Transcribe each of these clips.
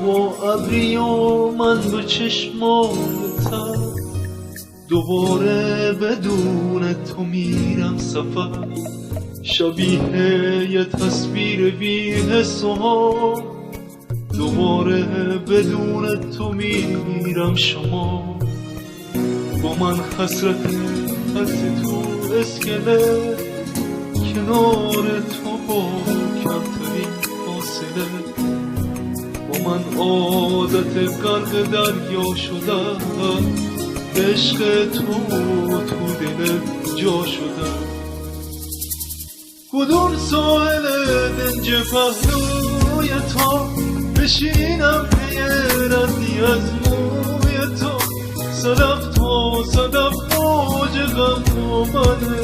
و ابری و من دو چشماتم، دوباره بدون تو میرم سفر، شبیه یه تصویر بی حس و حال، دوباره بدون تو میرم شما، با من حسرت هستی تو اسکله، کنار تو با کمترین فاصله، با من عادت غرق دریا شدم، عشق تو دل جا شدم. کدوم ساحل دنج پهلوی تو بشینم پی ردی از موی تو، صدف تا صدف موج غم و منه،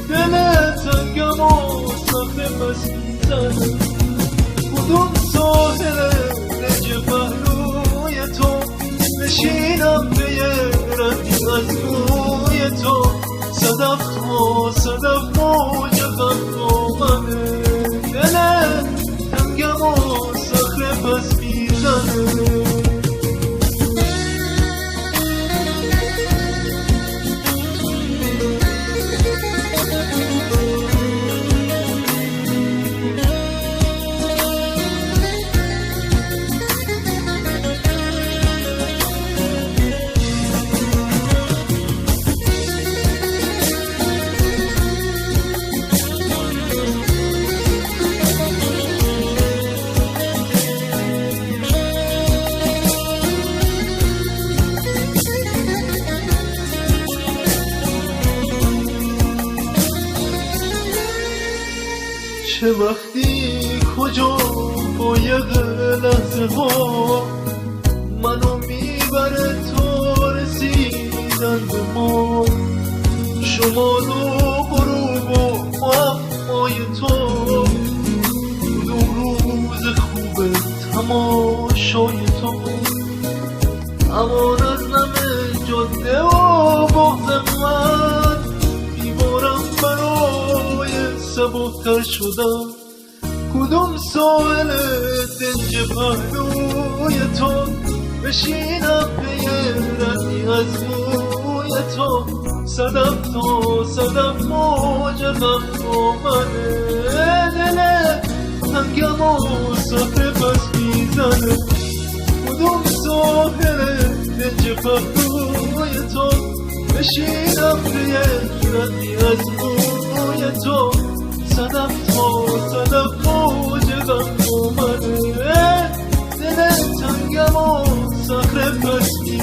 دل تنگم و صخره پس میزنه. کدوم ساحل دنج پهلوی تو بشینم پی ردی از موی تو، صدف تا صدف موج غم و منه، دل تنگم و صخره پس میزنه. چه وقتی کجا باید لحظه ها منو میبره تا رسیدن به ما، شمال و غروب و معمای تو، کدوم روز خوبه تماشای تو، امان از نمه جاده و بغض من، میبارم برای سبکتر شدم. کدوم ساحل دنج پهلوی تو بشینم پی ردی از موی تو، صدف تا صدف موج غم و منه، دل تنگم و صخره پس میزنه. کدوم ساحل دنج پهلوی تو بشینم پی ردی از موی